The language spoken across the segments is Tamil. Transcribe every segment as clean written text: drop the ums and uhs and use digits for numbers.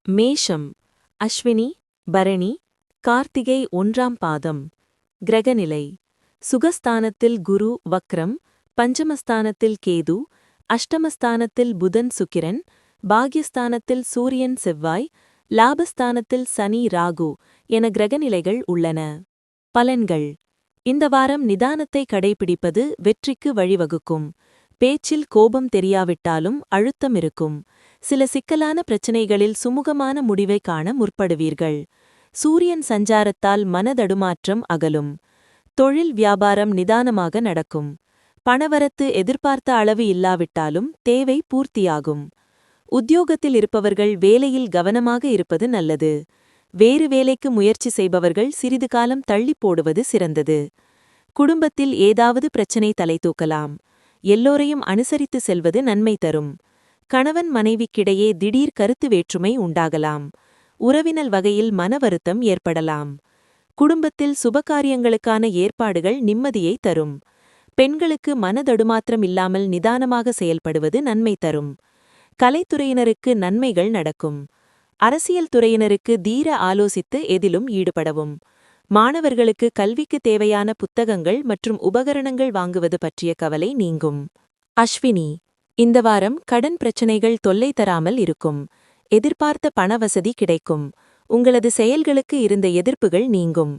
மேஷம் அஸ்வினி பரணி கார்த்திகை 1ஆம் பாதம். கிரகநிலை சுகஸ்தானத்தில் குரு வக்ரம், பஞ்சமஸ்தானத்தில் கேது, அஷ்டமஸ்தானத்தில் புதன் சுக்கிரன், பாக்யஸ்தானத்தில் சூரியன் செவ்வாய், லாபஸ்தானத்தில் சனி ராகு என கிரகநிலைகள் உள்ளன. பலன்கள். இந்த வாரம் நிதானத்தை கடைபிடிப்பது வெற்றிக்கு வழிவகுக்கும். பேச்சில் கோபம் தெரியாவிட்டாலும் அழுத்தம் இருக்கும். சில சிக்கலான பிரச்சினைகளில் சுமூகமான முடிவை காண முற்படுவீர்கள். சூரியன் சஞ்சாரத்தால் மனதடுமாற்றம் அகலும். தொழில் வியாபாரம் நிதானமாக நடக்கும். பணவரத்து எதிர்பார்த்த அளவு இல்லாவிட்டாலும் தேவை பூர்த்தியாகும். உத்தியோகத்தில் இருப்பவர்கள் வேலையில் கவனமாக இருப்பது நல்லது. வேறு வேலைக்கு முயற்சி செய்பவர்கள் சிறிது காலம் தள்ளிப் போடுவது சிறந்தது. குடும்பத்தில் ஏதாவது பிரச்சினை தலை தூக்கலாம். எல்லோரையும் அனுசரித்து செல்வது நன்மை தரும். கணவன் மனைவிக்கிடையே திடீர் கருத்து வேற்றுமை உண்டாகலாம். உறவினல் வகையில் மனவருத்தம் ஏற்படலாம். குடும்பத்தில் சுபகாரியங்களுக்கான ஏற்பாடுகள் நிம்மதியை தரும். பெண்களுக்கு மனதடுமாற்றம் இல்லாமல் நிதானமாக செயல்படுவது நன்மை தரும். கலைத்துறையினருக்கு நன்மைகள் நடக்கும். அரசியல் துறையினருக்கு தீர ஆலோசித்து எதிலும் ஈடுபடவும். மாணவர்களுக்கு கல்விக்கு தேவையான புத்தகங்கள் மற்றும் உபகரணங்கள் வாங்குவது பற்றிய கவலை நீங்கும். அஸ்வினி இந்த வாரம் கடன் பிரச்சினைகள் தொல்லை தராமல் இருக்கும். எதிர்பார்த்த பணவசதி கிடைக்கும். உங்களது செயல்களுக்கு இருந்த எதிர்ப்புகள் நீங்கும்.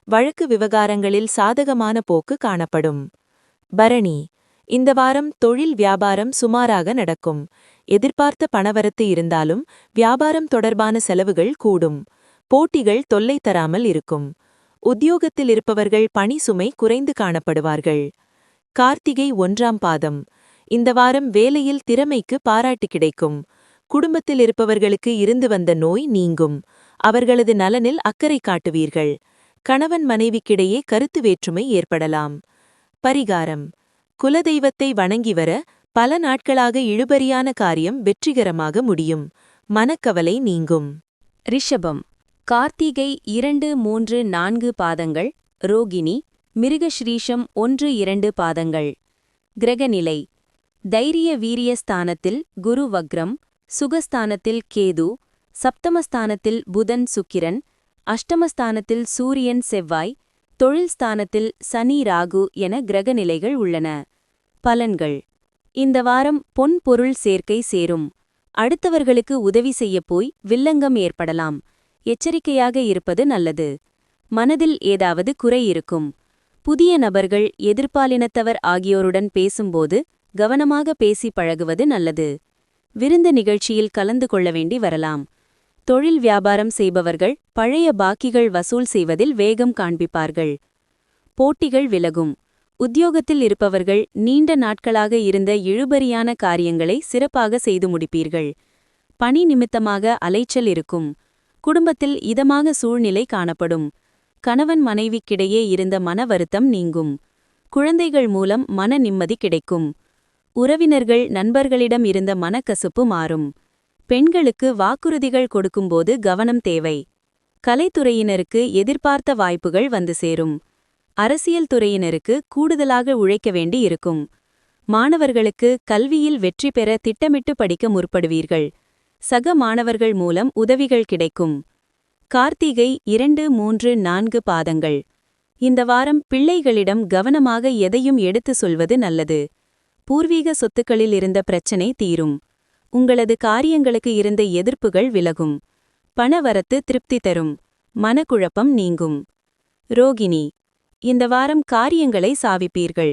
வழக்கு விவகாரங்களில் சாதகமான போக்கு காணப்படும். பரணி இந்த வாரம் தொழில் வியாபாரம் சுமாராக நடக்கும். எதிர்பார்த்த பணவரத்து இருந்தாலும் வியாபாரம் தொடர்பான செலவுகள் கூடும். போட்டிகள் தொல்லை தராமல் இருக்கும். உத்தியோகத்தில் இருப்பவர்கள் பணி சுமை குறைந்து காணப்படுவார்கள். கார்த்திகை 1ஆம் பாதம். இந்த வாரம் வேலையில் திறமைக்கு பாராட்டு கிடைக்கும். குடும்பத்தில் இருப்பவர்களுக்கு இருந்து வந்த நோய் நீங்கும். அவர்களது நலனில் அக்கறை காட்டுவீர்கள். கணவன் மனைவிக்கிடையே கருத்து வேற்றுமை ஏற்படலாம். பரிகாரம். குலதெய்வத்தை வணங்கி வர பல நாட்களாக இழுபறியான காரியம் வெற்றிகரமாக முடியும். மனக்கவலை நீங்கும். ரிஷபம் கார்த்திகை 2, 3, 4 பாதங்கள், ரோகிணி மிருகஸ்ரீஷம் 1, 2 பாதங்கள். கிரகநிலை தைரிய வீரிய ஸ்தானத்தில் குரு வக்ரம், சுகஸ்தானத்தில் கேது, சப்தமஸ்தானத்தில் புதன் சுக்கிரன், அஷ்டமஸ்தானத்தில் சூரியன் செவ்வாய், தொழில் ஸ்தானத்தில் சனி ராகு என கிரகநிலைகள் உள்ளன. பலன்கள். இந்த வாரம் பொன் பொருள் சேர்க்கை சேரும். அடுத்தவர்களுக்கு உதவி செய்யப் போய் வில்லங்கம் ஏற்படலாம். எச்சரிக்கையாக இருப்பது நல்லது. மனதில் ஏதாவது குறை இருக்கும். புதிய நபர்கள், எதிர்பாலினத்தவர் ஆகியோருடன் பேசும்போது கவனமாக பேசி பழகுவது நல்லது. விருந்து நிகழ்ச்சியில் கலந்து கொள்ள வேண்டி வரலாம். தொழில் வியாபாரம் செய்பவர்கள் பழைய பாக்கிகள் வசூல் செய்வதில் வேகம் காண்பிப்பார்கள். போட்டிகள் விலகும். உத்தியோகத்தில் இருப்பவர்கள் நீண்ட நாட்களாக இருந்த இழுபறியான காரியங்களை சிறப்பாக செய்து முடிப்பீர்கள். பணி நிமித்தமாக அலைச்சல் இருக்கும். குடும்பத்தில் இதமாக சூழ்நிலை காணப்படும். கணவன் மனைவிக்கிடையே இருந்த மன வருத்தம் நீங்கும். குழந்தைகள் மூலம் மன நிம்மதி கிடைக்கும். உறவினர்கள் நண்பர்களிடம் இருந்த மனக்கசுப்பு மாறும். பெண்களுக்கு வாக்குறுதிகள் கொடுக்கும்போது கவனம் தேவை. கலைத்துறையினருக்கு எதிர்பார்த்த வாய்ப்புகள் வந்து சேரும். அரசியல் துறையினருக்கு கூடுதலாக உழைக்க வேண்டி இருக்கும். மாணவர்களுக்கு கல்வியில் வெற்றி பெற திட்டமிட்டு படிக்க முற்படுவீர்கள். சக மாணவர்கள் மூலம் உதவிகள் கிடைக்கும். கார்த்திகை 2, 3, 4 பாதங்கள். இந்த வாரம் பிள்ளைகளிடம் கவனமாக எதையும் எடுத்து சொல்வது நல்லது. பூர்வீக சொத்துக்களில் இருந்த பிரச்சனை தீரும். உங்களது காரியங்களுக்கு இருந்த எதிர்ப்புகள் விலகும். பணவரத்து திருப்தி தரும். மனக்குழப்பம் நீங்கும். ரோகிணி இந்த வாரம் காரியங்களை சாவிப்பீர்கள்.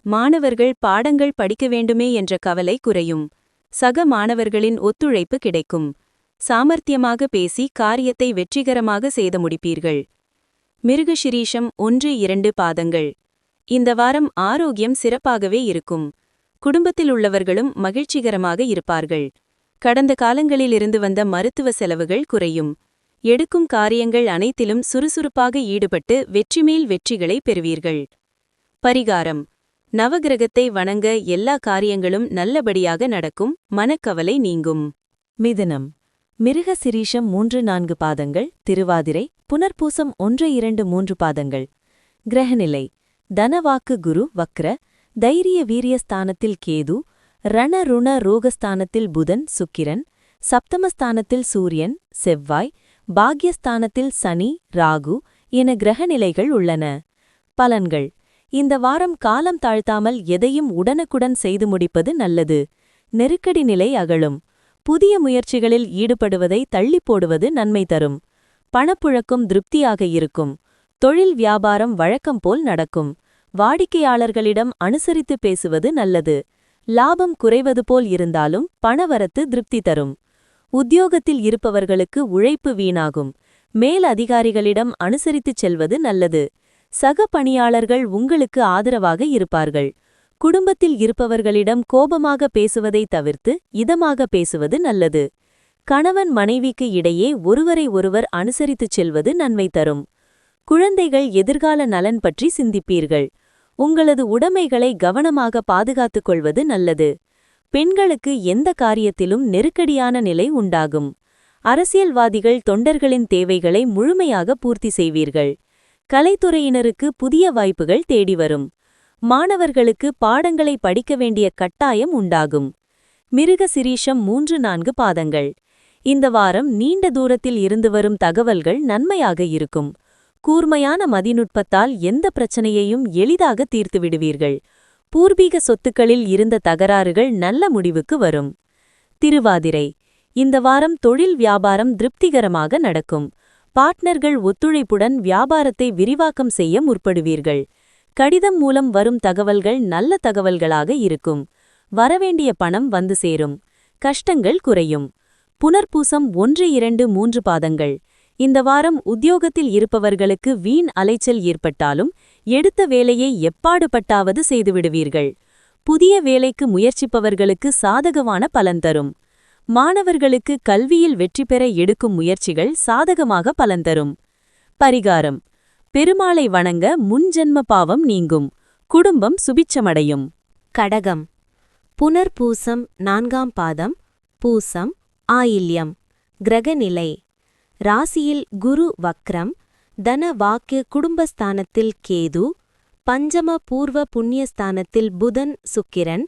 மாணவர்கள் பாடங்கள் படிக்க வேண்டுமே என்ற கவலை குறையும். சக மாணவர்களின் ஒத்துழைப்பு கிடைக்கும். சாமர்த்தியமாக பேசி காரியத்தை வெற்றிகரமாக செய்து முடிப்பீர்கள். மிருகஷிரீஷம் 1, 2 பாதங்கள். இந்த வாரம் ஆரோக்கியம் சிறப்பாகவே இருக்கும். குடும்பத்தில் உள்ளவர்களும் மகிழ்ச்சிகரமாக இருப்பார்கள். கடந்த காலங்களில் இருந்து வந்த மருத்துவ செலவுகள் குறையும். எடுக்கும் காரியங்கள் அனைத்திலும் சுறுசுறுப்பாக ஈடுபட்டு வெற்றிமேல் வெற்றிகளை பெறுவீர்கள். பரிகாரம். நவகிரகத்தை வணங்க எல்லா காரியங்களும் நல்லபடியாக நடக்கும். மனக்கவலை நீங்கும். மிதுனம் மிருகசிரீஷம் 3, 4 பாதங்கள், திருவாதிரை புனர்பூசம் 1, 2, 3 பாதங்கள். கிரகநிலை தனவாக்கு குரு வக்ர, தைரிய வீரியஸ்தானத்தில் கேது, ரண ருண ரோகஸ்தானத்தில் புதன் சுக்கிரன், சப்தமஸ்தானத்தில் சூரியன் செவ்வாய், பாக்யஸ்தானத்தில் சனி ராகு என கிரகநிலைகள் உள்ளன. பலன்கள். இந்த வாரம் காலம் தாழ்த்தாமல் எதையும் உடனுக்குடன் செய்து முடிப்பது நல்லது. நெருக்கடி நிலை அகலும். புதிய முயற்சிகளில் ஈடுபடுவதை தள்ளிப் போடுவது நன்மை தரும். பணப்புழக்கம் திருப்தியாக இருக்கும். தொழில் வியாபாரம் வழக்கம் போல் நடக்கும். வாடிக்கையாளர்களிடம் அனுசரித்து பேசுவது நல்லது. லாபம் குறைவது போல் இருந்தாலும் பணவரத்து திருப்தி தரும். உத்தியோகத்தில் இருப்பவர்களுக்கு உழைப்பு வீணாகும். மேல் அதிகாரிகளிடம் அனுசரித்துச் செல்வது நல்லது. சக பணியாளர்கள் உங்களுக்கு ஆதரவாக இருப்பார்கள். குடும்பத்தில் இருப்பவர்களிடம் கோபமாக பேசுவதை தவிர்த்து இதமாக பேசுவது நல்லது. கணவன் மனைவிக்கு இடையே ஒருவரை ஒருவர் அனுசரித்துச் செல்வது நன்மை தரும். குழந்தைகள் எதிர்கால நலன் பற்றி சிந்திப்பீர்கள். உங்களது உடைமைகளை கவனமாக பாதுகாத்துக் கொள்வது நல்லது. பெண்களுக்கு எந்த காரியத்திலும் நெருக்கடியான நிலை உண்டாகும். அரசியல்வாதிகள் தொண்டர்களின் தேவைகளை முழுமையாக பூர்த்தி செய்வீர்கள். கலைத்துறையினருக்கு புதிய வாய்ப்புகள் தேடி வரும். மாணவர்களுக்கு பாடங்களை படிக்க வேண்டிய கட்டாயம் உண்டாகும். மிருகசிரீஷம் 3-4 பாதங்கள். இந்த வாரம் நீண்ட தூரத்தில் இருந்து வரும் தகவல்கள் நன்மையாக இருக்கும். கூர்மையான மதிநுட்பத்தால் எந்த பிரச்சனையையும் எளிதாக தீர்த்துவிடுவீர்கள். பூர்வீக சொத்துக்களில் இருந்த தகராறுகள் நல்ல முடிவுக்கு வரும். திருவாதிரை. இந்த வாரம் தொழில் வியாபாரம் திருப்திகரமாக நடக்கும். பார்ட்னர்கள் ஒத்துழைப்புடன் வியாபாரத்தை விரிவாக்கம் செய்ய முற்படுவீர்கள். கடிதம் மூலம் வரும் தகவல்கள் நல்ல தகவல்களாக இருக்கும். வரவேண்டிய பணம் வந்து சேரும். கஷ்டங்கள் குறையும். புனர்பூசம் 1-2-3 பாதங்கள். இந்த வாரம் உத்தியோகத்தில் இருப்பவர்களுக்கு வீண் அலைச்சல் ஏற்பட்டாலும் எடுத்த வேலையை எப்பாடுபட்டாவது செய்துவிடுவீர்கள். புதிய வேலைக்கு முயற்சிப்பவர்களுக்கு சாதகமான பலன் தரும். மாணவர்களுக்கு கல்வியில் வெற்றி பெற எடுக்கும் முயற்சிகள் சாதகமாக பலன் தரும். பரிகாரம். பெருமாளை வணங்க முன்ஜென்ம பாவம் நீங்கும். குடும்பம் சுபிட்சமடையும். கடகம். புனர்பூசம் 4ஆம் பாதம். பூசம் ஆயில்யம். கிரகநிலை. ராசியில் குரு வக்ரம். தன வாக்கு குடும்பஸ்தானத்தில் கேது. பஞ்சம பூர்வ புண்ணியஸ்தானத்தில் புதன் சுக்கிரன்.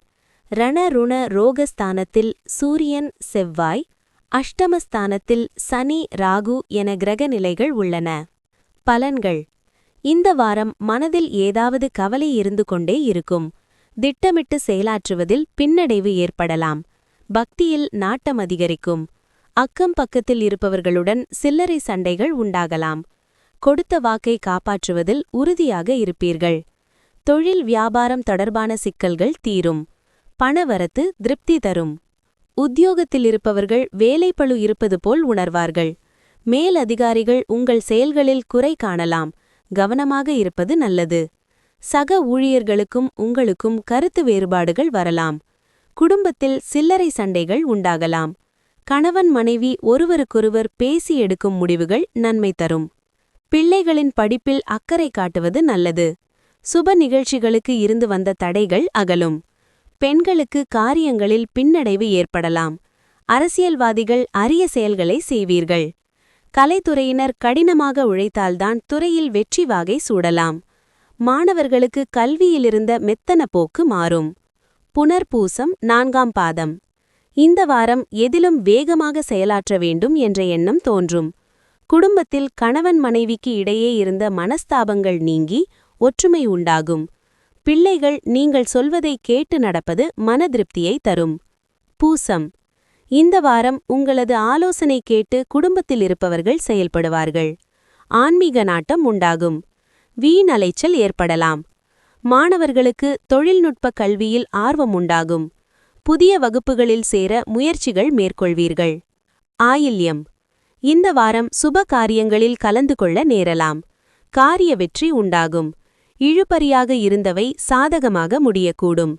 ரணருண ரோகஸ்தானத்தில் சூரியன் செவ்வாய். அஷ்டமஸ்தானத்தில் சனி ராகு என கிரகநிலைகள் உள்ளன. பலன்கள். இந்த வாரம் மனதில் ஏதாவது கவலை இருந்து கொண்டே இருக்கும். திட்டமிட்டு செயலாற்றுவதில் பின்னடைவு ஏற்படலாம். பக்தியில் நாட்டம் அதிகரிக்கும். அக்கம் பக்கத்தில் இருப்பவர்களுடன் சில்லறை சண்டைகள் உண்டாகலாம். கொடுத்த வாக்கை காப்பாற்றுவதில் உறுதியாக இருப்பீர்கள். தொழில் வியாபாரம் தொடர்பான சிக்கல்கள் தீரும். பணவரத்து திருப்தி தரும். உத்தியோகத்தில் இருப்பவர்கள் வேலைப்பளு இருப்பது போல் உணர்வார்கள். மேல் அதிகாரிகள் உங்கள் செயல்களில் குறை காணலாம். கவனமாக இருப்பது நல்லது. சக ஊழியர்களுக்கும் உங்களுக்கும் கருத்து வேறுபாடுகள் வரலாம். குடும்பத்தில் சில்லறை சண்டைகள் உண்டாகலாம். கணவன் மனைவி ஒருவருக்கொருவர் பேசி எடுக்கும் முடிவுகள் நன்மை தரும். பிள்ளைகளின் படிப்பில் அக்கறை காட்டுவது நல்லது. சுப நிகழ்ச்சிகளுக்கு இருந்து வந்த தடைகள் அகலும். பெண்களுக்கு காரியங்களில் பின்னடைவு ஏற்படலாம். அரசியல்வாதிகள் அரிய செயல்களை செய்வீர்கள். கலைத்துறையினர் கடினமாக உழைத்தால்தான் துறையில் வெற்றி வாகை சூடலாம். மாணவர்களுக்கு கல்வியிலிருந்த மெத்தன போக்கு மாறும். புனர்பூசம் 4ஆம் பாதம். இந்த வாரம் எதிலும் வேகமாக செயலாற்ற வேண்டும் என்ற எண்ணம் தோன்றும். குடும்பத்தில் கணவன் மனைவிக்கு இடையே இருந்த மனஸ்தாபங்கள் நீங்கி ஒற்றுமை உண்டாகும். பிள்ளைகள் நீங்கள் சொல்வதை கேட்டு நடப்பது மனதிருப்தியை தரும். பூசம். இந்த வாரம் உங்களது ஆலோசனை கேட்டு குடும்பத்தில் இருப்பவர்கள் செயல்படுவார்கள். ஆன்மீக நாட்டம் உண்டாகும். வீண் அலைச்சல் ஏற்படலாம். மாணவர்களுக்கு தொழில்நுட்ப கல்வியில் ஆர்வம் உண்டாகும். புதிய வகுப்புகளில் சேர முயற்சிகள் மேற்கொள்வீர்கள். ஆயில்யம். இந்த வாரம் சுப காரியங்களில் கலந்து கொள்ள நேரலாம். காரிய வெற்றி உண்டாகும். இழுபறியாக இருந்தவை சாதகமாக முடியக்கூடும்.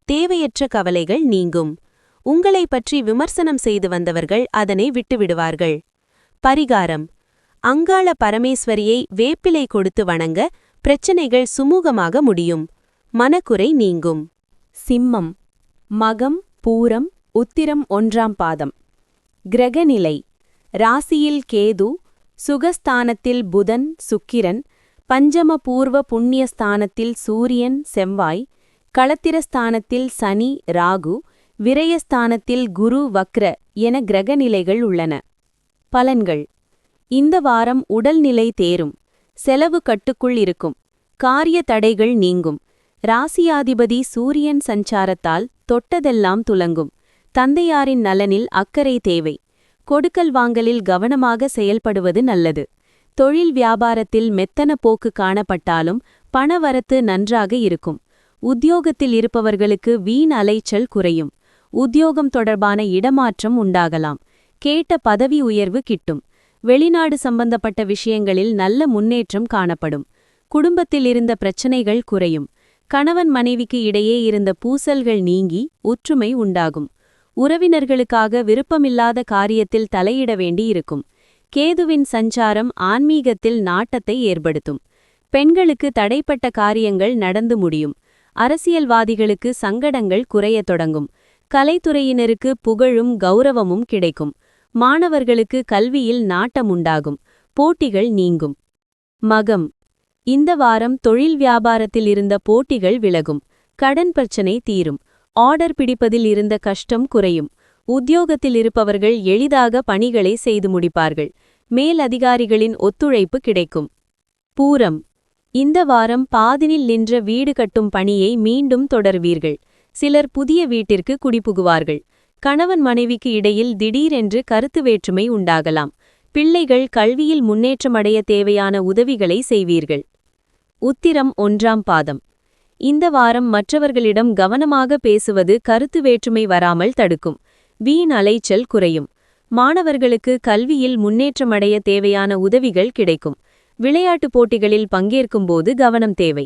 தேவையற்ற கவலைகள் நீங்கும். உங்களை பற்றி விமர்சனம் செய்து வந்தவர்கள் அதனை விட்டுவிடுவார்கள். பரிகாரம். அங்காள பரமேஸ்வரியை வேப்பிலை கொடுத்து வணங்க பிரச்சனைகள் சுமூகமாக முடியும். மனக்குறை நீங்கும். சிம்மம். மகம் பூரம் உத்திரம் 1ஆம் பாதம். கிரகநிலை. ராசியில் கேது. சுகஸ்தானத்தில் புதன் சுக்கிரன். பஞ்சம பூர்வ புண்ணியஸ்தானத்தில் சூரியன் செவ்வாய். களத்திரஸ்தானத்தில் சனி ராகு விரயஸ்தானத்தில் குரு வக்ர என கிரகநிலைகள் உள்ளன. பலன்கள். இந்த வாரம் உடல்நிலை தேரும். செலவு கட்டுக்குள் இருக்கும். காரிய தடைகள் நீங்கும். ராசியாதிபதி சூரியன் சஞ்சாரத்தால் தொட்டதெல்லாம் துலங்கும். தந்தையாரின் நலனில் அக்கறை தேவை. கொடுக்கல் வாங்கலில் கவனமாக செயல்படுவது நல்லது. தொழில் வியாபாரத்தில் மெத்தன போக்கு காணப்பட்டாலும் பணவரத்து நன்றாக இருக்கும். உத்தியோகத்தில் இருப்பவர்களுக்கு வீண் அலைச்சல் குறையும். உத்தியோகம் தொடர்பான இடமாற்றம் உண்டாகலாம். கேட்ட பதவி உயர்வு கிட்டும். வெளிநாடு சம்பந்தப்பட்ட விஷயங்களில் நல்ல முன்னேற்றம் காணப்படும். குடும்பத்தில் இருந்த பிரச்சனைகள் குறையும். கணவன் மனைவிக்கு இடையே இருந்த பூசல்கள் நீங்கி ஒற்றுமை உண்டாகும். உறவினர்களுக்காக விருப்பமில்லாத காரியத்தில் தலையிட வேண்டியிருக்கும். கேதுவின் சஞ்சாரம் ஆன்மீகத்தில் நாட்டத்தை ஏற்படுத்தும். பெண்களுக்கு தடைப்பட்ட காரியங்கள் நடந்து முடியும். அரசியல்வாதிகளுக்கு சங்கடங்கள் குறையத் தொடங்கும். கலைத்துறையினருக்கு புகழும் கௌரவமும் கிடைக்கும். மாணவர்களுக்கு கல்வியில் நாட்டமுண்டாகும். போட்டிகள் நீங்கும். மகம். இந்த வாரம் தொழில் வியாபாரத்தில் இருந்த போட்டிகள் விலகும். கடன் பிரச்சனை தீரும். ஆர்டர் பிடிப்பதில் இருந்த கஷ்டம் குறையும். உத்தியோகத்தில் இருப்பவர்கள் எளிதாக பணிகளை செய்து முடிப்பார்கள். மேல் அதிகாரிகளின் ஒத்துழைப்பு கிடைக்கும். பூரம். இந்த வாரம் பாதினில் நின்ற வீடு கட்டும் பணியை மீண்டும் தொடர்வீர்கள். சிலர் புதிய வீட்டிற்கு குடிபுகுவார்கள். கணவன் மனைவிக்கு இடையில் திடீரென்று கருத்து வேற்றுமை உண்டாகலாம். பிள்ளைகள் கல்வியில் முன்னேற்றமடைய தேவையான உதவிகளை செய்வீர்கள். உத்திரம் 1ஆம் பாதம். இந்த வாரம் மற்றவர்களிடம் கவனமாக பேசுவது கருத்து வேற்றுமை வராமல் தடுக்கும். வீண் அலைச்சல் குறையும். மாணவர்களுக்கு கல்வியில் முன்னேற்றமடைய தேவையான உதவிகள் கிடைக்கும். விளையாட்டுப் போட்டிகளில் பங்கேற்கும்போது கவனம் தேவை.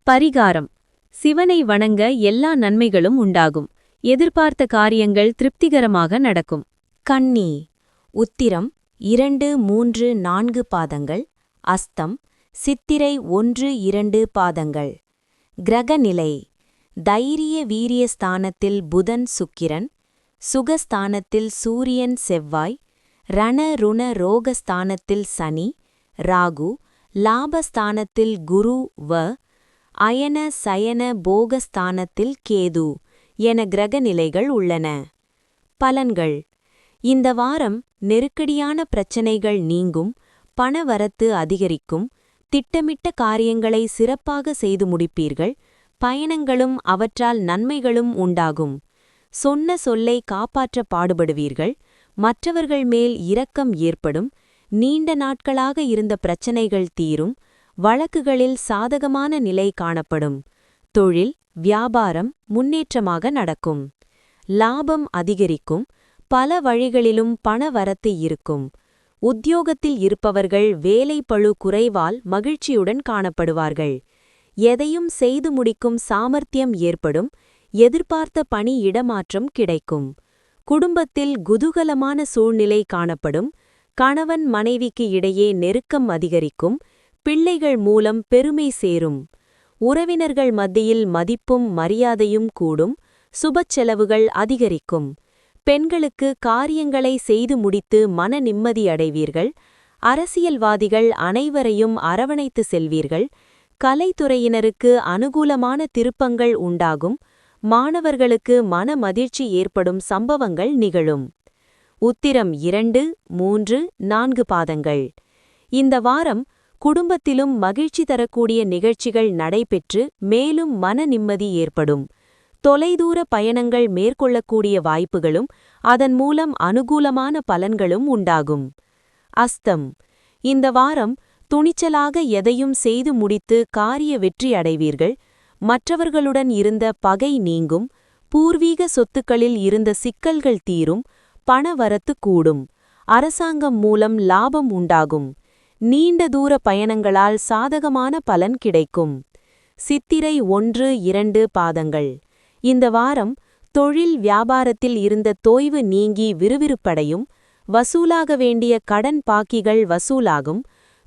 பரிகாரம். சிவனை வணங்க எல்லா நன்மைகளும் உண்டாகும். எதிர்பார்த்த காரியங்கள் திருப்திகரமாக நடக்கும். கன்னி. உத்திரம் 2, 3, 4 பாதங்கள். அஸ்தம் சித்திரை 1, 2 பாதங்கள். கிரகநிலை. தைரிய வீரியஸ்தானத்தில் புதன் சுக்கிரன். சுகஸ்தானத்தில் சூரியன் செவ்வாய். ரண ருண ரோகஸ்தானத்தில் சனி ராகு. லாபஸ்தானத்தில் குரு அயன சயன போகஸ்தானத்தில் கேது என கிரகநிலைகள் உள்ளன. பலன்கள். இந்த வாரம் நெருக்கடியான பிரச்சனைகள் நீங்கும். பணவரத்து அதிகரிக்கும். திட்டமிட்ட காரியங்களை சிறப்பாக செய்து முடிப்பீர்கள். பயணங்களும் அவற்றால் நன்மைகளும் உண்டாகும். சொன்ன சொல்லை காப்பாற்ற பாடுபடுவீர்கள். மற்றவர்கள் மேல் இரக்கம் ஏற்படும். நீண்ட நாட்களாக இருந்த பிரச்சனைகள் தீரும். வழக்குகளில் சாதகமான நிலை காணப்படும். தொழில் வியாபாரம் முன்னேற்றமாக நடக்கும். லாபம் அதிகரிக்கும். பல வழிகளிலும் பணவரத்து இருக்கும். உத்தியோகத்தில் இருப்பவர்கள் வேலைப்பளு குறைவால் மகிழ்ச்சியுடன் காணப்படுவார்கள். எதையும் செய்து முடிக்கும் சாமர்த்தியம் ஏற்படும். எதிர்பார்த்த பணி இடமாற்றம் கிடைக்கும். குடும்பத்தில் குதூகலமான சூழ்நிலை காணப்படும். கணவன் மனைவிக்கு இடையே நெருக்கம் அதிகரிக்கும். பிள்ளைகள் மூலம் பெருமை சேரும். உறவினர்கள் மத்தியில் மதிப்பும் மரியாதையும் கூடும். சுபச் செலவுகள் அதிகரிக்கும். பெண்களுக்கு காரியங்களை செய்து முடித்து மன நிம்மதி அடைவீர்கள். அரசியல்வாதிகள் அனைவரையும் அரவணைத்து செல்வீர்கள். கலைத்துறையினருக்கு அனுகூலமான திருப்பங்கள் உண்டாகும். மாணவர்களுக்கு மன மகிழ்ச்சி ஏற்படும் சம்பவங்கள் நிகழும். உத்திரம் 2, 3, 4 பாதங்கள். இந்த வாரம் குடும்பத்திலும் மகிழ்ச்சி தரக்கூடிய நிகழ்ச்சிகள் நடைபெற்று மேலும் மன நிம்மதி ஏற்படும். தொலைதூர பயணங்கள் மேற்கொள்ளக்கூடிய வாய்ப்புகளும் அதன் மூலம் அனுகூலமான பலன்களும் உண்டாகும். அஸ்தம். இந்த வாரம் துணிச்சலாக எதையும் செய்து முடித்து காரிய வெற்றி அடைவீர்கள். மற்றவர்களுடன் இருந்த பகை நீங்கும். பூர்வீக சொத்துக்களில் இருந்த சிக்கல்கள் தீரும். பணவரத்து கூடும். அரசாங்கம் மூலம் லாபம் உண்டாகும். நீண்ட தூர பயணங்களால் சாதகமான பலன் கிடைக்கும். சித்திரை 1, 2 பாதங்கள். இந்த வாரம் தொழில் வியாபாரத்தில் இருந்த தொய்வு நீங்கி விறுவிறுப்படையும். வசூலாக வேண்டிய கடன் பாக்கிகள் வசூலாகும்.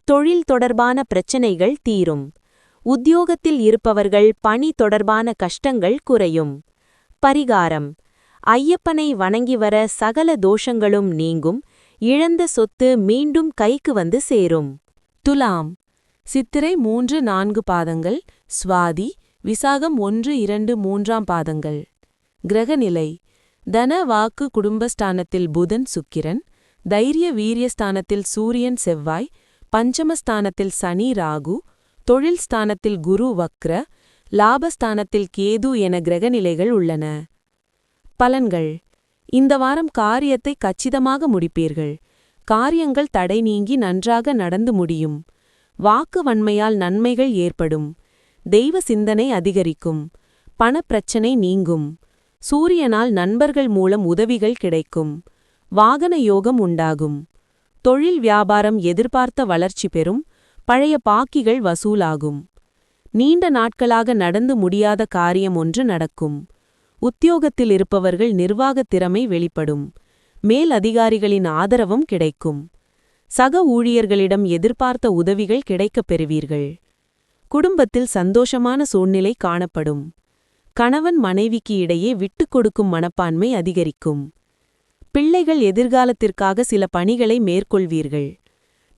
தொழில் தொடர்பான பிரச்சனைகள் தீரும். உத்தியோகத்தில் இருப்பவர்கள் பணி தொடர்பான கஷ்டங்கள் குறையும். பரிகாரம். ஐயப்பனை வணங்கி வர சகல தோஷங்களும் நீங்கும். இழந்த சொத்து மீண்டும் கைக்கு வந்து சேரும். துலாம். சித்திரை 3, 4 பாதங்கள். சுவாதி விசாகம் 1, 2, 3 பாதங்கள். கிரகநிலை. தன வாக்கு குடும்பஸ்தானத்தில் புதன் சுக்கிரன், தைரிய வீரியஸ்தானத்தில் சூரியன் செவ்வாய், பஞ்சமஸ்தானத்தில் சனி ராகு, தொழில் ஸ்தானத்தில் குரு வக்ர, லாபஸ்தானத்தில் கேது என கிரகநிலைகள் உள்ளன. பலன்கள். இந்த வாரம் காரியத்தை கச்சிதமாக முடிப்பீர்கள். காரியங்கள் தடை நீங்கி நன்றாக நடந்து முடியும். வாக்கு வன்மையால் நன்மைகள் ஏற்படும். தெய்வ சிந்தனை அதிகரிக்கும். பணப்பிரச்சனை நீங்கும். சூரியனால் நண்பர்கள் மூலம் உதவிகள் கிடைக்கும். வாகன யோகம் உண்டாகும். தொழில் வியாபாரம் எதிர்பார்த்த வளர்ச்சி பெறும். பழைய பாக்கிகள் வசூலாகும். நீண்ட நாட்களாக நடந்து முடியாத காரியம் ஒன்று நடக்கும். உத்தியோகத்தில் இருப்பவர்கள் நிர்வாகத் திறமை வெளிப்படும். மேல் அதிகாரிகளின் ஆதரவும் கிடைக்கும். சக ஊழியர்களிடம் எதிர்பார்த்த உதவிகள் கிடைக்கப் பெறுவீர்கள். குடும்பத்தில் சந்தோஷமான சூழ்நிலை காணப்படும். கணவன் மனைவிக்கு இடையே விட்டுக் கொடுக்கும் மனப்பான்மை அதிகரிக்கும். பிள்ளைகள் எதிர்காலத்திற்காக சில பணிகளை மேற்கொள்வீர்கள்.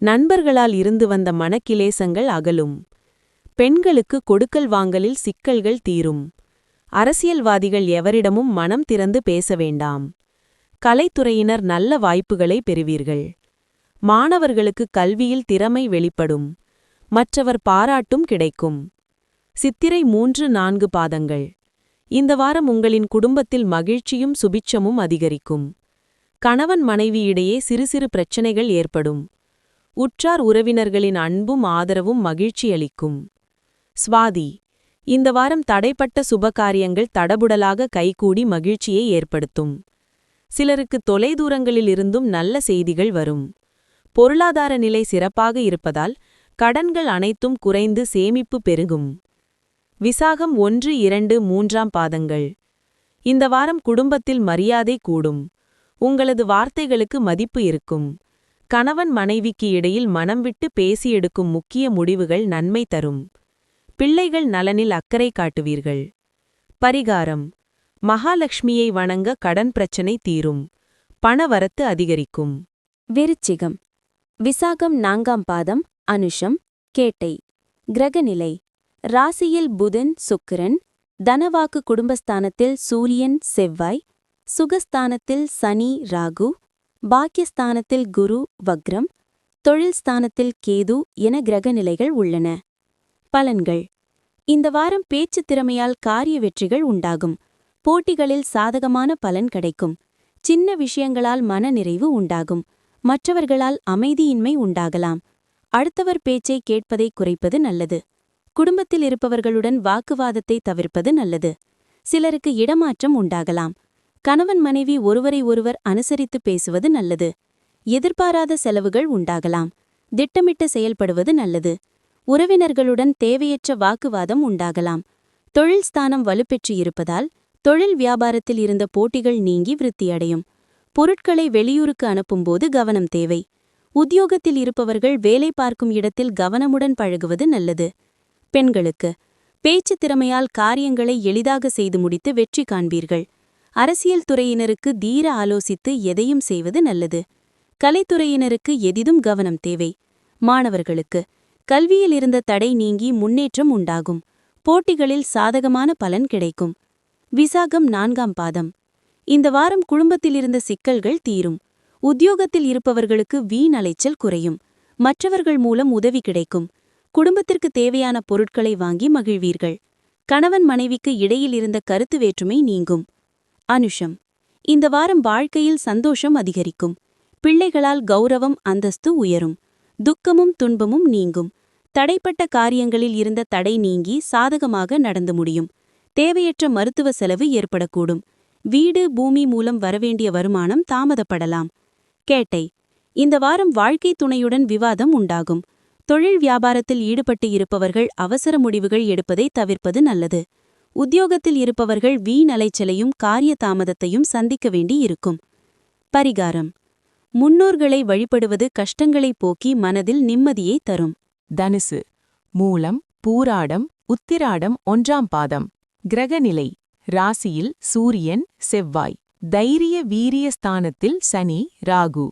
நண்பர்களால் இருந்து வந்த மனக்கிலேசங்கள் அகலும். பெண்களுக்கு கொடுக்கல் வாங்கலில் சிக்கல்கள் தீரும். அரசியல்வாதிகள் எவரிடமும் மனம் திறந்து பேச வேண்டாம். கலைத்துறையினர் நல்ல வாய்ப்புகளை பெறுவீர்கள். மாணவர்களுக்கு கல்வியில் திறமை வெளிப்படும். மற்றவர் பாராட்டும் கிடைக்கும். சித்திரை 3-4 பாதங்கள். இந்த வாரம் உங்களின் குடும்பத்தில் மகிழ்ச்சியும் சுபிட்சமும் அதிகரிக்கும். கணவன் மனைவியிடையே சிறு சிறு பிரச்சனைகள் ஏற்படும். உற்றார் உறவினர்களின் அன்பும் ஆதரவும் மகிழ்ச்சியளிக்கும். ஸ்வாதி. இந்த வாரம் தடைப்பட்ட சுபகாரியங்கள் தடபுடலாக கைகூடி மகிழ்ச்சியை ஏற்படுத்தும். சிலருக்கு தொலைதூரங்களில் இருந்தும் நல்ல செய்திகள் வரும். பொருளாதார நிலை சிறப்பாக இருப்பதால் கடன்கள் அனைத்தும் குறைந்து சேமிப்பு பெருகும். விசாகம் 1-2-3 பாதங்கள். இந்த வாரம் குடும்பத்தில் மரியாதை கூடும். உங்களது வார்த்தைகளுக்கு மதிப்பு இருக்கும். கணவன் மனைவிக்கு இடையில் மனம் விட்டு பேசி எடுக்கும் முக்கிய முடிவுகள் நன்மை தரும். பிள்ளைகள் நலனில் அக்கறை காட்டுவீர்கள். பரிகாரம். மகாலட்சுமியை வணங்க கடன் பிரச்சனை தீரும். பணவரத்து அதிகரிக்கும். விருச்சிகம். விசாகம் 4 பாதம், அனுஷம், கேட்டை. கிரகநிலை. ராசியில் புதன் சுக்கிரன், தனவாக்கு குடும்பஸ்தானத்தில் சூரியன் செவ்வாய், சுகஸ்தானத்தில் சனி ராகு, பாக்கியஸ்தானத்தில் குரு வக்ரம், தொழில் ஸ்தானத்தில் கேது என கிரகநிலைகள் உள்ளன. பலன்கள். இந்த வாரம் பேச்சு திறமையால் காரிய வெற்றிகள் உண்டாகும். போட்டிகளில் சாதகமான பலன் கிடைக்கும். சின்ன விஷயங்களால் மனநிறைவு உண்டாகும். மற்றவர்களால் அமைதியின்மை உண்டாகலாம். அடுத்தவர் பேச்சை கேட்பதை குறைப்பது நல்லது. குடும்பத்தில் இருப்பவர்களுடன் வாக்குவாதத்தை தவிர்ப்பது நல்லது. சிலருக்கு இடமாற்றம் உண்டாகலாம். கணவன் மனைவி ஒருவரை ஒருவர் அனுசரித்து பேசுவது நல்லது. எதிர்பாராத செலவுகள் உண்டாகலாம். திட்டமிட்டு செயல்படுவது நல்லது. உறவினர்களுடன் தேவையற்ற வாக்குவாதம் உண்டாகலாம். தொழில் ஸ்தானம் வலுப்பெற்று இருப்பதால் தொழில் வியாபாரத்தில் இருந்த போட்டிகள் நீங்கி விருத்தியடையும். பொருட்களை வெளியூருக்கு அனுப்பும்போது கவனம் தேவை. உத்தியோகத்தில் இருப்பவர்கள் வேலை பார்க்கும் இடத்தில் கவனமுடன் பழகுவது நல்லது. பெண்களுக்கு பேச்சு திறமையால் காரியங்களை எளிதாக செய்து முடித்து வெற்றி காண்பீர்கள். அரசியல் துறையினருக்கு தீர ஆலோசித்து எதையும் செய்வது நல்லது. கலைத்துறையினருக்கு எதிலும் கவனம் தேவை. மாணவர்களுக்கு கல்வியில் இருந்த தடை நீங்கி முன்னேற்றம் உண்டாகும். போட்டிகளில் சாதகமான பலன் கிடைக்கும். விசாகம் 4 பாதம். இந்த வாரம் குடும்பத்தில் இருந்த சிக்கல்கள் தீரும். உத்தியோகத்தில் இருப்பவர்களுக்கு வீண் அலைச்சல் குறையும். மற்றவர்கள் மூலம் உதவி கிடைக்கும். குடும்பத்திற்கு தேவையான பொருட்களை வாங்கி மகிழ்வீர்கள். கணவன் மனைவிக்கு இடையில் இருந்த கருத்து வேற்றுமை நீங்கும். அனுஷம். இந்த வாரம் வாழ்க்கையில் சந்தோஷம் அதிகரிக்கும். பிள்ளைகளால் கௌரவம் அந்தஸ்து உயரும். துக்கமும் துன்பமும் நீங்கும். தடைப்பட்ட காரியங்களில் இருந்த தடை நீங்கி சாதகமாக நடந்து முடியும். தேவையற்ற மருத்துவ செலவு ஏற்படக்கூடும். வீடு பூமி மூலம் வரவேண்டிய வருமானம் தாமதப்படலாம். கேட்டை. இந்த வாரம் வாழ்க்கை துணையுடன் விவாதம் உண்டாகும். தொழில் வியாபாரத்தில் ஈடுபட்டு இருப்பவர்கள் அவசர முடிவுகள் எடுப்பதை தவிர்ப்பது நல்லது. உத்தியோகத்தில் இருப்பவர்கள் வீண் அலைச்சலையும் காரிய தாமதத்தையும் சந்திக்க வேண்டி இருக்கும். பரிகாரம். முன்னோர்களை வழிபடுவது கஷ்டங்களை போக்கி மனதில் நிம்மதியை தரும். தனுசு. மூலம் பூராடம் உத்திராடம் 1 பாதம். கிரகநிலை. ராசியில் சூரியன் செவ்வாய், தைரிய வீரிய ஸ்தானத்தில் சனி ராகு,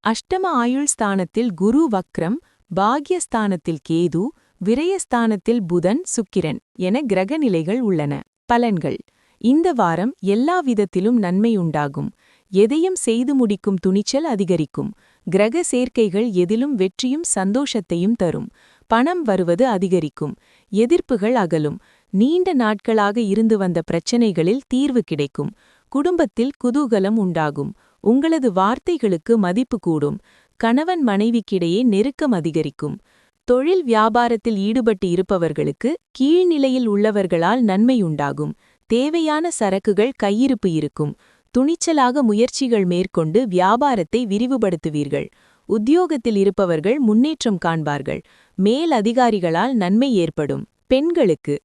அஷ்டம ஆயுள் ஸ்தானத்தில் குரு வக்ரம், பாக்யஸ்தானத்தில் கேது, விரயஸ்தானத்தில் புதன் சுக்கிரன் என கிரகநிலைகள் உள்ளன. பலன்கள். இந்த வாரம் எல்லா விதத்திலும் நன்மையுண்டாகும். எதையும் செய்து முடிக்கும் துணிச்சல் அதிகரிக்கும். கிரக சேர்க்கைகள் எதிலும் வெற்றியும் சந்தோஷத்தையும் தரும். பணம் வருவது அதிகரிக்கும். எதிர்ப்புகள் அகலும். நீண்ட நாட்களாக இருந்து வந்த பிரச்சனைகளில் தீர்வு கிடைக்கும். குடும்பத்தில் குதூகலம் உண்டாகும். உங்களது வார்த்தைகளுக்கு மதிப்பு கூடும். கணவன் மனைவிக்கிடையே நெருக்கம் அதிகரிக்கும். தொழில் வியாபாரத்தில் ஈடுபட்டு இருப்பவர்களுக்கு கீழ்நிலையில் உள்ளவர்களால் நன்மையுண்டாகும். தேவையான சரக்குகள் கையிருப்பு இருக்கும். துணிச்சலாக முயற்சிகள் மேற்கொண்டு வியாபாரத்தை விரிவுபடுத்துவீர்கள். உத்தியோகத்தில் இருப்பவர்கள் முன்னேற்றம் காண்பார்கள். மேல் அதிகாரிகளால் நன்மை ஏற்படும். பெண்களுக்கு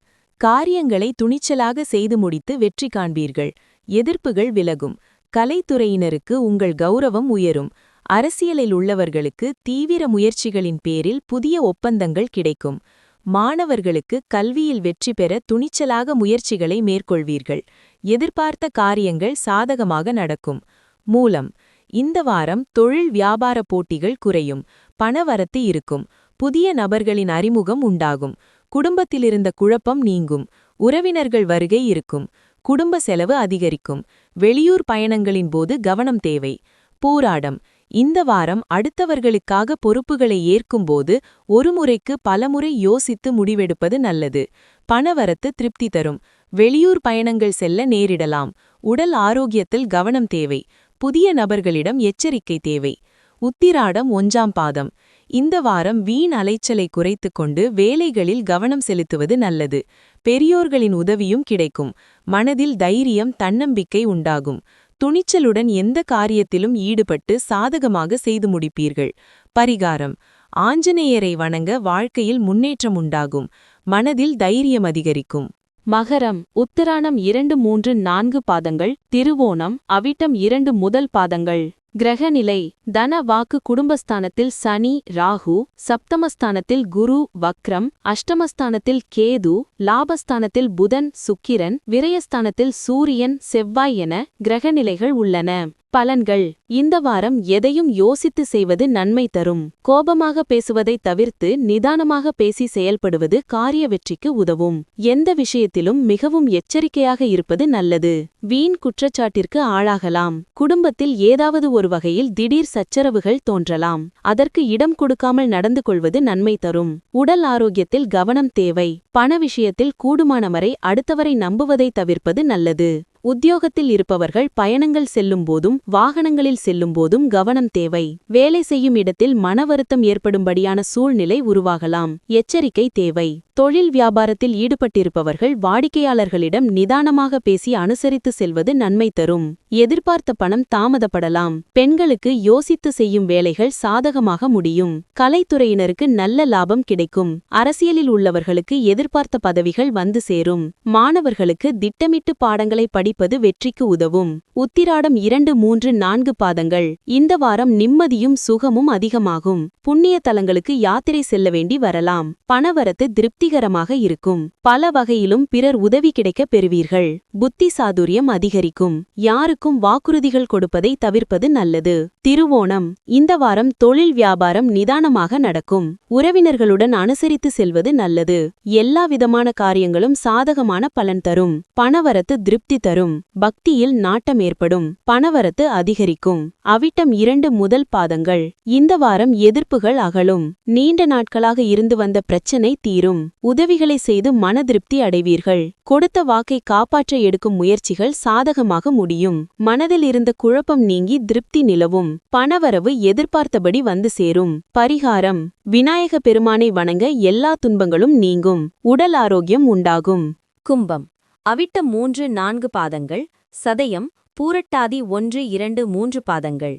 காரியங்களை துணிச்சலாக செய்து முடித்து வெற்றி காண்பீர்கள். எதிர்ப்புகள் விலகும். கலைத்துறையினருக்கு உங்கள் கௌரவம் உயரும். அரசியலில் உள்ளவர்களுக்கு தீவிர முயற்சிகளின் பேரில் புதிய ஒப்பந்தங்கள் கிடைக்கும். மாணவர்களுக்கு கல்வியில் வெற்றி பெற துணிச்சலாக முயற்சிகளை மேற்கொள்வீர்கள். எதிர்பார்த்த காரியங்கள் சாதகமாக நடக்கும். மூலம் இந்த வாரம் தொழில் வியாபார போட்டிகள் குறையும். பணவரத்து இருக்கும். புதிய நபர்களின் அறிமுகம் உண்டாகும். குடும்பத்திலிருந்த குழப்பம் நீங்கும். உறவினர்கள் வருகை இருக்கும். குடும்ப செலவு அதிகரிக்கும். வெளியூர் பயணங்களின் போது கவனம் தேவை. பூராடம் இந்த வாரம் அடுத்தவர்களுக்காக பொறுப்புகளை ஏற்கும்போது ஒருமுறைக்கு பலமுறை யோசித்து முடிவெடுப்பது நல்லது. பணவரத்து திருப்தி தரும். வெளியூர் பயணங்கள் செல்ல நேரிடலாம். உடல் ஆரோக்கியத்தில் கவனம் தேவை. புதிய நபர்களிடம் எச்சரிக்கை தேவை. உத்திராடம் 1ஆம் பாதம் இந்த வாரம் வீண் அலைச்சலை குறைத்துக் கொண்டு வேலைகளில் கவனம் செலுத்துவது நல்லது. பெரியோர்களின் உதவியும் கிடைக்கும். மனதில் தைரியம் தன்னம்பிக்கை உண்டாகும். துணிச்சலுடன் எந்த காரியத்திலும் ஈடுபட்டு சாதகமாக செய்து முடிப்பீர்கள். பரிகாரம் ஆஞ்சநேயரை வணங்க வாழ்க்கையில் முன்னேற்றம் உண்டாகும். மனதில் தைரியம் அதிகரிக்கும். மகரம் உத்திராடம் 2, 3, 4 பாதங்கள். திருவோணம் அவிட்டம் 2 முதல் பாதங்கள். கிரகநிலை தன வாக்கு குடும்பஸ்தானத்தில் சனி ராகு, சப்தமஸ்தானத்தில் குரு வக்ரம், அஷ்டமஸ்தானத்தில் கேது, லாபஸ்தானத்தில் புதன் சுக்கிரன், விரயஸ்தானத்தில் சூரியன் செவ்வாய் என கிரகநிலைகள் உள்ளன. பலன்கள் இந்த வாரம் எதையும் யோசித்து செய்வது நன்மை தரும். கோபமாக பேசுவதை தவிர்த்து நிதானமாக பேசி செயல்படுவது காரிய வெற்றிக்கு உதவும். எந்த விஷயத்திலும் மிகவும் எச்சரிக்கையாக இருப்பது நல்லது. வீண் குற்றச்சாட்டிற்கு ஆளாகலாம். குடும்பத்தில் ஏதாவது ஒரு வகையில் திடீர் சச்சரவுகள் தோன்றலாம். அதற்கு இடம் கொடுக்காமல் நடந்து கொள்வது நன்மை தரும். உடல் ஆரோக்கியத்தில் கவனம் தேவை. பண விஷயத்தில் கூடுமானவரை அடுத்தவரை நம்புவதை தவிர்ப்பது நல்லது. உத்தியோகத்தில் இருப்பவர்கள் பயணங்கள் செல்லும்போதும் வாகனங்களில் செல்லும்போதும் கவனம் தேவை. வேலை செய்யும் இடத்தில் மன வருத்தம் ஏற்படும்படியான சூழ்நிலை உருவாகலாம். எச்சரிக்கை தேவை. தொழில் வியாபாரத்தில் ஈடுபட்டிருப்பவர்கள் வாடிக்கையாளர்களிடம் நிதானமாக பேசி அனுசரித்து செல்வது நன்மை தரும். எதிர்பார்த்த பணம் தாமதப்படலாம். பெண்களுக்கு யோசித்து செய்யும் வேலைகள் சாதகமாக முடியும். கலைத்துறையினருக்கு நல்ல லாபம் கிடைக்கும். அரசியலில் உள்ளவர்களுக்கு எதிர்பார்த்த பதவிகள் வந்து சேரும். மாணவர்களுக்கு திட்டமிட்டு பாடங்களை படிப்பது வெற்றிக்கு உதவும். உத்திராடம் 2, 3, 4 பாதங்கள் இந்த வாரம் நிம்மதியும் சுகமும் அதிகமாகும். புண்ணிய தலங்களுக்கு யாத்திரை செல்ல வேண்டி வரலாம். பணவரத்து திருப்திகரமாக இருக்கும். பல வகையிலும் பிறர் உதவி கிடைக்கப் பெறுவீர்கள். புத்தி சாதுரியம் அதிகரிக்கும். யாருக்கும் வாக்குறுதிகள் கொடுப்பதை தவிர்ப்பது நல்லது. திருவோணம் இந்த வாரம் தொழில் வியாபாரம் நிதானமாக நடக்கும். உறவினர்களுடன் அனுசரித்து செல்வது நல்லது. எல்லா விதமான காரியங்களும் சாதகமான பலன் தரும். பணவரத்து திருப்தி தரும். பக்தியில் நாட்டம் ஏற்படும். பணவரத்து அதிகரிக்கும். அவிட்டம் 2 முதல் பாதங்கள் இந்த வாரம் எதிர்ப்புகள் அகலும். நீண்ட நாட்களாக இருந்து வந்த பிரச்சனை தீரும். உதவிகளை செய்து மன திருப்தி அடைவீர்கள். கொடுத்த வாக்கை காப்பாற்ற எடுக்கும் முயற்சிகள் சாதகமாக முடியும். மனதில் இருந்த குழப்பம் நீங்கி திருப்தி நிலவும். பணவரவு எதிர்பார்த்தபடி வந்து சேரும். பரிகாரம் விநாயக பெருமானை வணங்க எல்லா துன்பங்களும் நீங்கும். உடல் ஆரோக்கியம் உண்டாகும். கும்பம் அவிட்டம் 3, 4 பாதங்கள். சதயம் பூரட்டாதி 1, 2, 3 பாதங்கள்.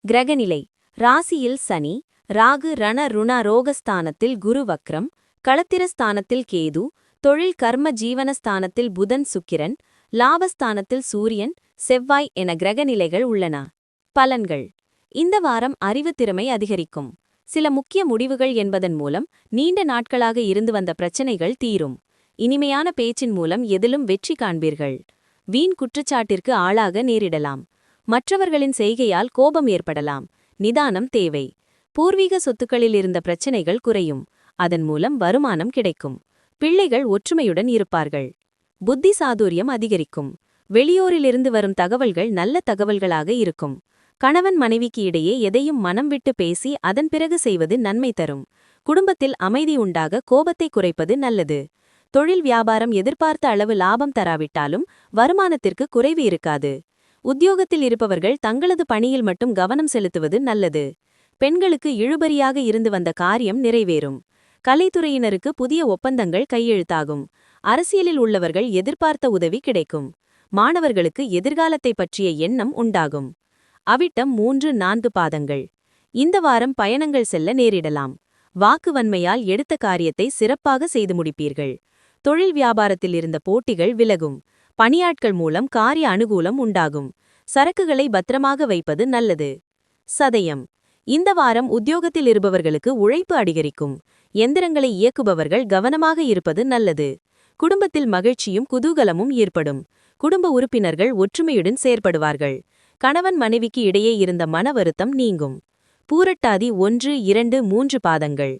கிரகநிலை ராசியில் சனி ராகு ரண ருண ரோகஸ்தானத்தில் குரு வக்ரம், களத்திரஸ்தானத்தில் கேது, தொழில் கர்ம ஜீவனஸ்தானத்தில் புதன் சுக்கிரன், லாபஸ்தானத்தில் சூரியன் செவ்வாய் என கிரகநிலைகள் உள்ளன. பலன்கள் இந்த வாரம் அறிவுத்திறமை அதிகரிக்கும். சில முக்கிய முடிவுகள் என்பதன் மூலம் நீண்ட நாட்களாக இருந்து வந்த பிரச்சனைகள் தீரும். இனிமையான பேச்சின் மூலம் எதிலும் வெற்றி காண்பீர்கள். வீண் குற்றச்சாட்டிற்கு ஆளாக நேரிடலாம். மற்றவர்களின் செய்கையால் கோபம் ஏற்படலாம். நிதானம் தேவை. பூர்வீக சொத்துக்களில் இருந்த பிரச்சனைகள் குறையும். அதன் மூலம் வருமானம் கிடைக்கும். பிள்ளைகள் ஒற்றுமையுடன் இருப்பார்கள். புத்தி சாதுரியம் அதிகரிக்கும். வெளியூரிலிருந்து வரும் தகவல்கள் நல்ல தகவல்களாக இருக்கும். கணவன் மனைவிக்கு இடையே எதையும் மனம் விட்டு பேசி அதன் பிறகு செய்வது நன்மை தரும். குடும்பத்தில் அமைதி உண்டாக கோபத்தை குறைப்பது நல்லது. தொழில் வியாபாரம் எதிர்பார்த்த அளவு லாபம் தராவிட்டாலும் வருமானத்திற்கு குறைவு இருக்காது. உத்தியோகத்தில் இருப்பவர்கள் தங்களது பணியில் மட்டும் கவனம் செலுத்துவது நல்லது. பெண்களுக்கு இழுபறியாக இருந்து வந்த காரியம் நிறைவேறும். கலைத்துறையினருக்கு புதிய ஒப்பந்தங்கள் கையெழுத்தாகும். அரசியலில் உள்ளவர்கள் எதிர்பார்த்த உதவி கிடைக்கும். மாணவர்களுக்கு எதிர்காலத்தை பற்றிய எண்ணம் உண்டாகும். அவிட்டம் 3-4 பாதங்கள். இந்த வாரம் பயணங்கள் செல்ல நேரிடலாம். வாக்குவன்மையால் எடுத்த காரியத்தை சிறப்பாக செய்து முடிப்பீர்கள். தொழில் வியாபாரத்தில் இருந்த போட்டிகள் விலகும். பணியாட்கள் மூலம் காரிய அனுகூலம் உண்டாகும். சரக்குகளை பத்திரமாக வைப்பது நல்லது. சதயம். இந்த வாரம் உத்தியோகத்தில் இருப்பவர்களுக்கு உழைப்பு அதிகரிக்கும். எந்திரங்களை இயக்குபவர்கள் கவனமாக இருப்பது நல்லது. குடும்பத்தில் மகிழ்ச்சியும் குதூகலமும் ஏற்படும். குடும்ப உறுப்பினர்கள் ஒற்றுமையுடன் செயற்படுவார்கள். கணவன் மனைவிக்கு இடையே இருந்த மன வருத்தம் நீங்கும். பூரட்டாதி 1-2-3 பாதங்கள்.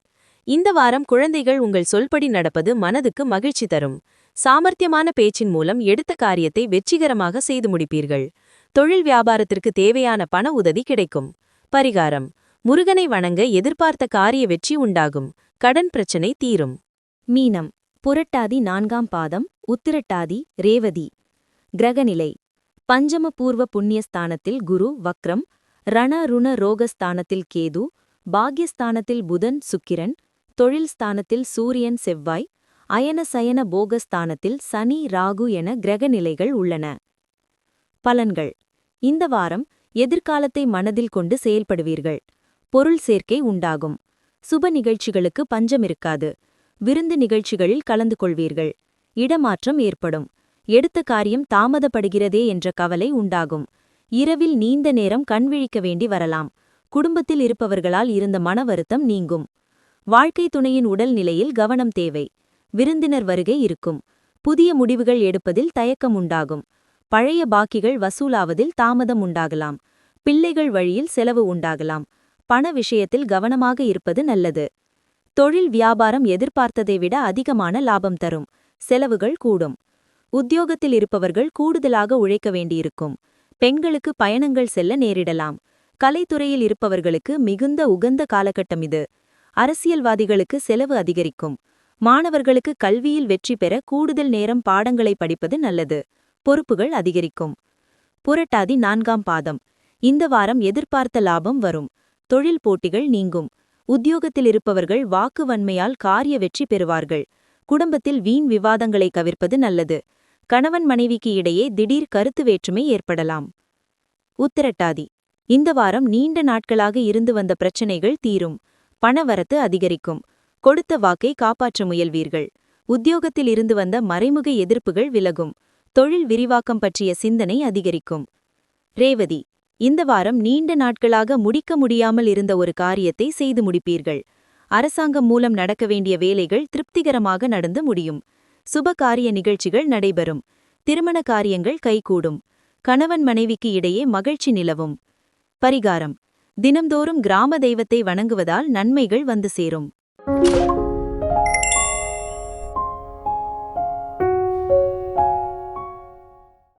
இந்த வாரம் குழந்தைகள் உங்கள் சொல்படி நடப்பது மனதுக்கு மகிழ்ச்சி தரும். சாமர்த்தியமான பேச்சின் மூலம் எடுத்த காரியத்தை வெற்றிகரமாக செய்து முடிப்பீர்கள். தொழில் வியாபாரத்திற்கு தேவையான பண உதவி கிடைக்கும். பரிகாரம். முருகனை வணங்க எதிர்பார்த்த காரிய வெற்றி உண்டாகும். கடன் பிரச்சனை தீரும். மீனம். புரட்டாதி 4ஆம் பாதம். உத்திரட்டாதி ரேவதி. கிரகநிலை. பஞ்சம பூர்வ புண்ணியஸ்தானத்தில் குரு வக்ரம். ரண ருண ரோகஸ்தானத்தில் கேது. பாக்யஸ்தானத்தில் புதன் சுக்கிரன். தொழில் ஸ்தானத்தில் சூரியன் செவ்வாய். அயன சயன போகஸ்தானத்தில் சனி ராகு என கிரகநிலைகள் உள்ளன. பலன்கள். இந்த வாரம் எதிர்காலத்தை மனதில் கொண்டு செயல்படுவீர்கள். பொருள் சேர்க்கை உண்டாகும். சுப நிகழ்ச்சிகளுக்கு பஞ்சமிருக்காது. விருந்து நிகழ்ச்சிகளில் கலந்து கொள்வீர்கள். இடமாற்றம் ஏற்படும். எடுத்த காரியம் தாமதப்படுகிறதே என்ற கவலை உண்டாகும். இரவில் நீண்ட நேரம் கண்விழிக்க வேண்டி வரலாம். குடும்பத்தில் இருப்பவர்களால் இருந்த மன வருத்தம் நீங்கும். வாழ்க்கை துணையின் உடல் நிலையில் கவனம் தேவை. விருந்தினர் வருகை இருக்கும். புதிய முடிவுகள் எடுப்பதில் தயக்கம் உண்டாகும். பழைய பாக்கிகள் வசூலாவதில் தாமதம் உண்டாகலாம். பிள்ளைகள் வழியில் செலவு உண்டாகலாம். பண விஷயத்தில் கவனமாக இருப்பது நல்லது. தொழில் வியாபாரம் எதிர்பார்த்ததை விட அதிகமான லாபம் தரும். செலவுகள் கூடும். உத்தியோகத்தில் இருப்பவர்கள் கூடுதலாக உழைக்க வேண்டியிருக்கும். பெண்களுக்கு பயணங்கள் செல்ல நேரிடலாம். கலைத்துறையில் இருப்பவர்களுக்கு மிகுந்த உகந்த காலகட்டம் இது. அரசியல்வாதிகளுக்கு செலவு அதிகரிக்கும். மாணவர்களுக்கு கல்வியில் வெற்றி பெற கூடுதல் நேரம் பாடங்களை படிப்பது நல்லது. பொறுப்புகள் அதிகரிக்கும். புரட்டாதி 4ஆம் பாதம். இந்த வாரம் எதிர்பார்த்த லாபம் வரும். தொழில் போட்டிகள் நீங்கும். உத்தியோகத்தில் இருப்பவர்கள் வாக்குவன்மையால் காரிய வெற்றி பெறுவார்கள். குடும்பத்தில் வீண் விவாதங்களை தவிர்ப்பது நல்லது. கணவன் மனைவிக்கு இடையே திடீர் கருத்து வேற்றுமை ஏற்படலாம். உத்திரட்டாதி. இந்த வாரம் நீண்ட நாட்களாக இருந்து வந்த பிரச்சனைகள் தீரும். பணவரத்து அதிகரிக்கும். கொடுத்த வாக்கை காப்பாற்ற முயல்வீர்கள். உத்தியோகத்தில் இருந்து வந்த மறைமுக எதிர்ப்புகள் விலகும். தொழில் விரிவாக்கம் பற்றிய சிந்தனை அதிகரிக்கும். ரேவதி. இந்த வாரம் நீண்ட நாட்களாக முடிக்க முடியாமல் இருந்த ஒரு காரியத்தை செய்து முடிப்பீர்கள். அரசாங்கம் மூலம் நடக்க வேண்டிய வேலைகள் திருப்திகரமாக நடந்து முடியும். சுப காரிய நிகழ்ச்சிகள் நடைபெறும். திருமண காரியங்கள் கைகூடும். கணவன் மனைவிக்கு இடையே மகிழ்ச்சி நிலவும். பரிகாரம். தினம்தோறும் கிராம தெய்வத்தை வணங்குவதால் நன்மைகள் வந்து சேரும்.